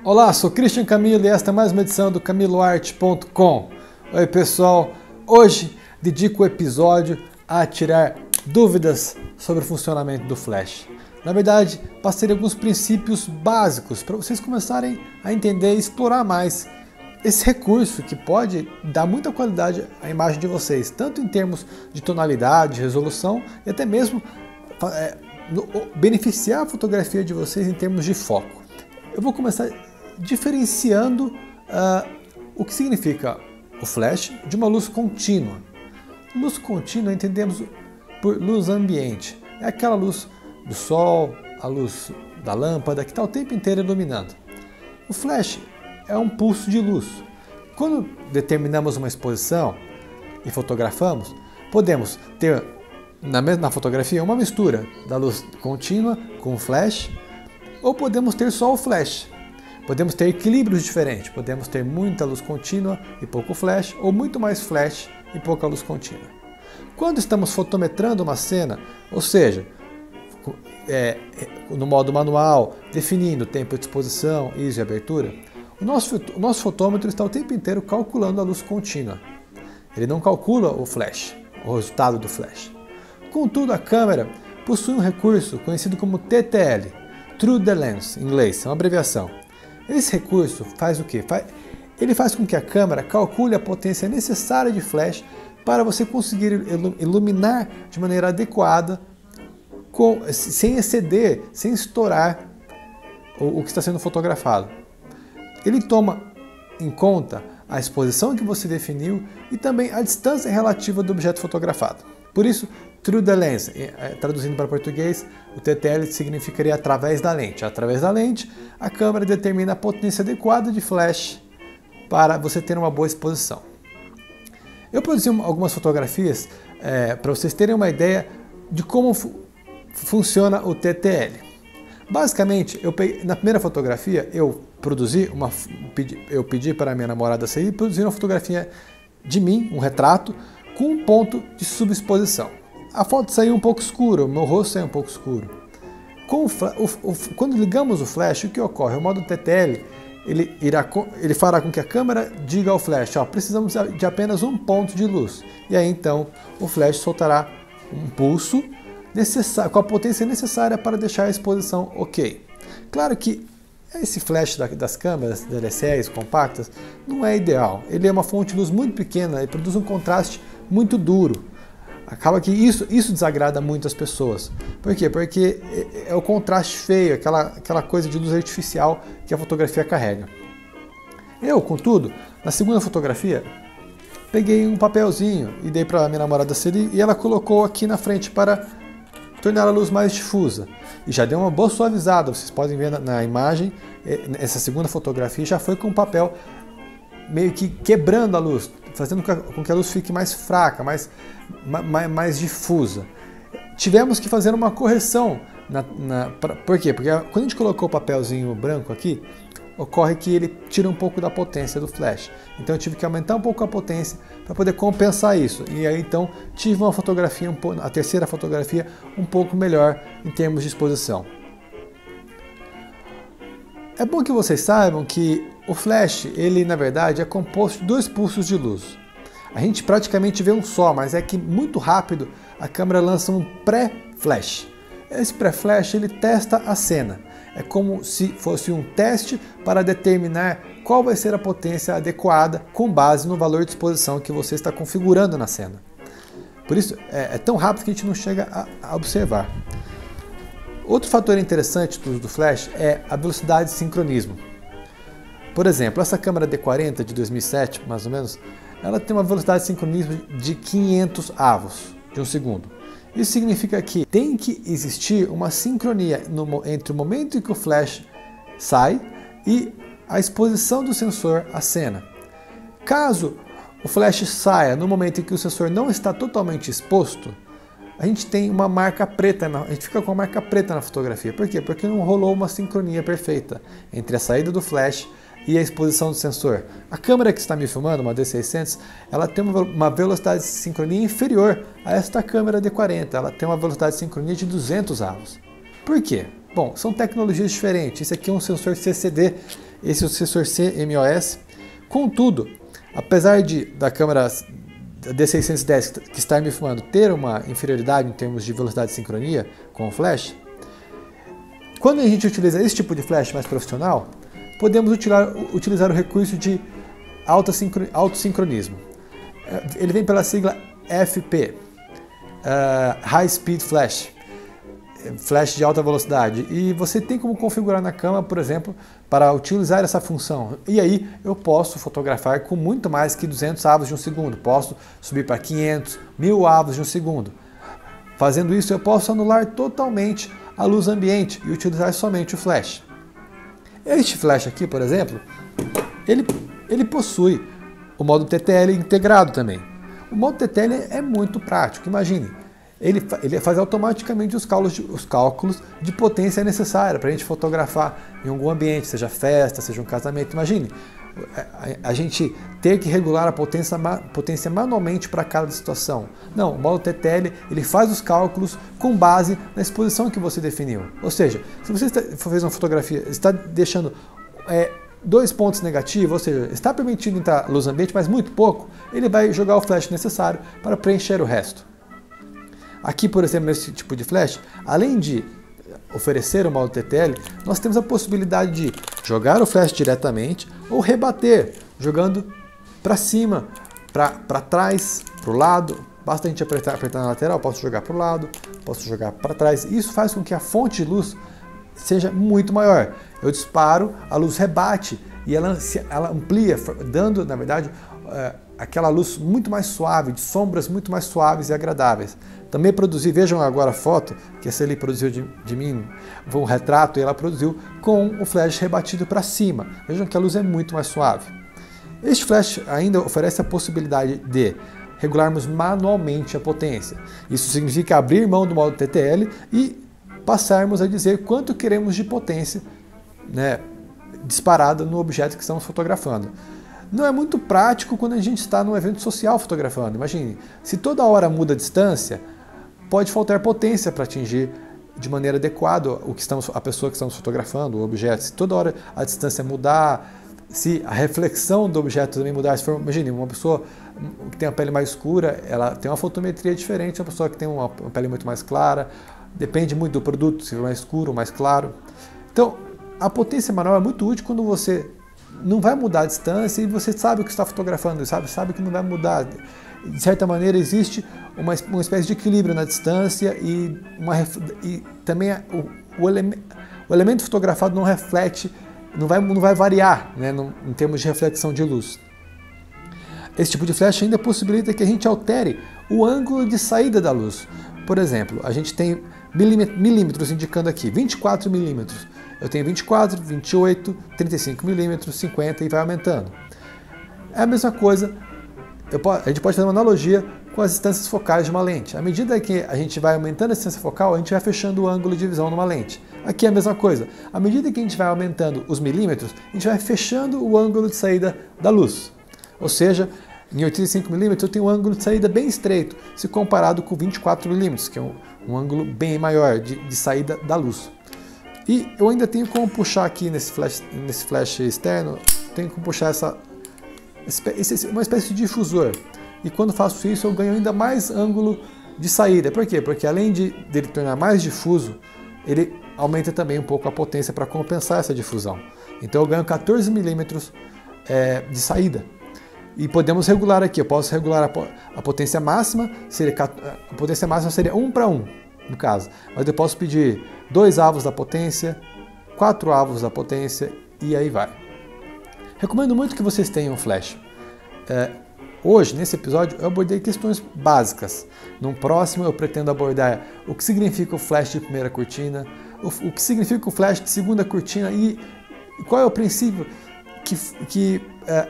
Olá, sou Christian Camilo e esta é mais uma edição do camiloarte.com. Oi pessoal, hoje dedico o episódio a tirar dúvidas sobre o funcionamento do Flash. Na verdade, passarei alguns princípios básicos para vocês começarem a entender e explorar mais esse recurso que pode dar muita qualidade à imagem de vocês, tanto em termos de tonalidade, resolução e até mesmo beneficiar a fotografia de vocês em termos de foco. Eu vou começar diferenciando o que significa o flash de uma luz contínua. Luz contínua entendemos por luz ambiente. É aquela luz do sol, a luz da lâmpada que está o tempo inteiro iluminando. O flash é um pulso de luz. Quando determinamos uma exposição e fotografamos, podemos ter na fotografia uma mistura da luz contínua com o flash, ou podemos ter só o flash. Podemos ter equilíbrios diferentes, podemos ter muita luz contínua e pouco flash, ou muito mais flash e pouca luz contínua. Quando estamos fotometrando uma cena, ou seja, no modo manual, definindo tempo de exposição, ISO e abertura, o nosso fotômetro está o tempo inteiro calculando a luz contínua. Ele não calcula o flash, o resultado do flash. Contudo, a câmera possui um recurso conhecido como TTL, True the Lens, em inglês, é uma abreviação. Esse recurso faz o quê? Ele faz com que a câmera calcule a potência necessária de flash para você conseguir iluminar de maneira adequada, sem exceder, sem estourar o que está sendo fotografado. Ele toma em conta a exposição que você definiu e também a distância relativa do objeto fotografado. Por isso, Through the Lens, traduzindo para português, o TTL significaria através da lente. Através da lente, a câmera determina a potência adequada de flash para você ter uma boa exposição. Eu produzi algumas fotografias para vocês terem uma ideia de como funciona o TTL. Basicamente, na primeira fotografia, eu pedi para a minha namorada sair e produzir uma fotografia de mim, um retrato, com um ponto de subexposição. A foto saiu um pouco escura, o meu rosto saiu um pouco escuro. Quando ligamos o flash, o que ocorre? O modo TTL ele fará com que a câmera diga ao flash: precisamos de apenas um ponto de luz. E aí então o flash soltará um pulso com a potência necessária para deixar a exposição ok. Claro que esse flash das câmeras DSLRs compactas não é ideal. Ele é uma fonte de luz muito pequena e produz um contraste muito duro. Acaba que isso desagrada muito as pessoas. Por quê? Porque é o contraste feio, aquela coisa de luz artificial que a fotografia carrega. Contudo, na segunda fotografia, peguei um papelzinho e dei para a minha namorada Celi e ela colocou aqui na frente para tornar a luz mais difusa. E já deu uma boa suavizada, vocês podem ver na imagem, essa segunda fotografia já foi com o papel meio que quebrando a luz, fazendo com que a luz fique mais fraca, mais difusa. Tivemos que fazer uma correção. Por quê? Porque quando a gente colocou o papelzinho branco aqui, ocorre que ele tira um pouco da potência do flash. Então eu tive que aumentar um pouco a potência para poder compensar isso. E aí então tive uma fotografia, a terceira fotografia, um pouco melhor em termos de exposição. É bom que vocês saibam que o flash, ele na verdade é composto de dois pulsos de luz. A gente praticamente vê um só, mas é que muito rápido a câmera lança um pré-flash. Esse pré-flash ele testa a cena. É como se fosse um teste para determinar qual vai ser a potência adequada com base no valor de exposição que você está configurando na cena. Por isso é tão rápido que a gente não chega a observar. Outro fator interessante do flash é a velocidade de sincronismo. Por exemplo, essa câmera D40 de 2007, mais ou menos, ela tem uma velocidade de sincronismo de 500 avos de um segundo. Isso significa que tem que existir uma sincronia entre o momento em que o flash sai e a exposição do sensor à cena. Caso o flash saia no momento em que o sensor não está totalmente exposto, a gente tem uma marca preta, a gente fica com uma marca preta na fotografia. Por quê? Porque não rolou uma sincronia perfeita entre a saída do flash e a exposição do sensor. A câmera que está me filmando, uma D600, ela tem uma velocidade de sincronia inferior a esta câmera D40. Ela tem uma velocidade de sincronia de 200 avos. Por quê? Bom, são tecnologias diferentes. Esse aqui é um sensor CCD esse é o sensor CMOS. Contudo, apesar da câmera D610 que está me filmando ter uma inferioridade em termos de velocidade de sincronia com o flash, quando a gente utiliza esse tipo de flash mais profissional, podemos utilizar o recurso de autossincronismo. Ele vem pela sigla FP, High Speed Flash, flash de alta velocidade, e você tem como configurar na câmera, por exemplo, para utilizar essa função. E aí eu posso fotografar com muito mais que 200 avos de um segundo, posso subir para 500, 1000 avos de um segundo. Fazendo isso eu posso anular totalmente a luz ambiente e utilizar somente o flash. Este flash aqui, por exemplo, ele possui o modo TTL integrado também. O modo TTL é muito prático, imagine. Ele faz automaticamente os cálculos de potência necessária para a gente fotografar em algum ambiente, seja festa, seja um casamento. Imagine a gente ter que regular a potência manualmente para cada situação. Não, o modo TTL ele faz os cálculos com base na exposição que você definiu. Ou seja, se você fez uma fotografia, está deixando 2 pontos negativos, ou seja, está permitindo entrar luz ambiente, mas muito pouco, ele vai jogar o flash necessário para preencher o resto. Aqui, por exemplo, nesse tipo de flash, além de oferecer o modo TTL, nós temos a possibilidade de jogar o flash diretamente ou rebater, jogando para cima, para trás, para o lado. Basta a gente apertar na lateral, posso jogar para o lado, posso jogar para trás. Isso faz com que a fonte de luz seja muito maior. Eu disparo, a luz rebate e ela amplia, dando, na verdade, aquela luz muito mais suave, de sombras muito mais suaves e agradáveis. Também produzi, vejam agora a foto que essa ali produziu de mim, um retrato, e ela produziu com o flash rebatido para cima. Vejam que a luz é muito mais suave. Este flash ainda oferece a possibilidade de regularmos manualmente a potência. Isso significa abrir mão do modo TTL e passarmos a dizer quanto queremos de potência, né, disparada no objeto que estamos fotografando. Não é muito prático quando a gente está num evento social fotografando. Imagine, se toda hora muda a distância, pode faltar potência para atingir de maneira adequada a pessoa que estamos fotografando, o objeto. Se toda hora a distância mudar, se a reflexão do objeto também mudar, se for, imagine, uma pessoa que tem a pele mais escura, ela tem uma fotometria diferente da pessoa que tem uma pele muito mais clara. Depende muito do produto, se for mais escuro ou mais claro. Então, a potência manual é muito útil quando você não vai mudar a distância e você sabe o que está fotografando, sabe que não vai mudar. De certa maneira, existe uma espécie de equilíbrio na distância e também o elemento fotografado não reflete, não vai variar, né, em termos de reflexão de luz. Esse tipo de flash ainda possibilita que a gente altere o ângulo de saída da luz. Por exemplo, a gente tem milímetros indicando aqui, 24 milímetros. Eu tenho 24, 28, 35 milímetros, 50 e vai aumentando. É a mesma coisa, a gente pode fazer uma analogia com as distâncias focais de uma lente. À medida que a gente vai aumentando a distância focal, a gente vai fechando o ângulo de visão numa lente. Aqui é a mesma coisa. À medida que a gente vai aumentando os milímetros, a gente vai fechando o ângulo de saída da luz. Ou seja, em 85 milímetros eu tenho um ângulo de saída bem estreito, se comparado com 24 milímetros, que é um ângulo bem maior de saída da luz. E eu ainda tenho como puxar aqui nesse flash externo, tenho como puxar uma espécie de difusor. E quando faço isso eu ganho ainda mais ângulo de saída. Por quê? Porque além dele tornar mais difuso, ele aumenta também um pouco a potência para compensar essa difusão. Então eu ganho 14 milímetros de saída. E podemos regular aqui, eu posso regular a potência máxima, a potência máxima seria 1 para 1, no caso. Mas eu posso pedir 2 avos da potência, 4 avos da potência e aí vai. Recomendo muito que vocês tenham flash. Hoje, nesse episódio, eu abordei questões básicas. No próximo eu pretendo abordar o que significa o flash de primeira cortina, o que significa o flash de segunda cortina e qual é o princípio que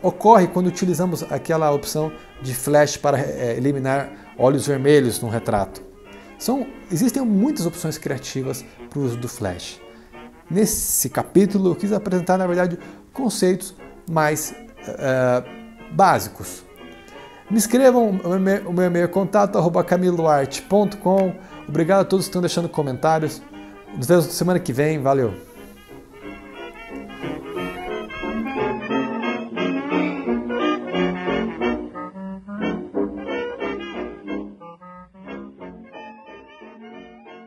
ocorre quando utilizamos aquela opção de flash para eliminar olhos vermelhos num retrato. Existem muitas opções criativas para o uso do flash. Nesse capítulo eu quis apresentar, na verdade, conceitos mais básicos. Me escrevam, o meu e-mail é contato@camiloarte.com. Obrigado a todos que estão deixando comentários. Nos vemos semana que vem. Valeu!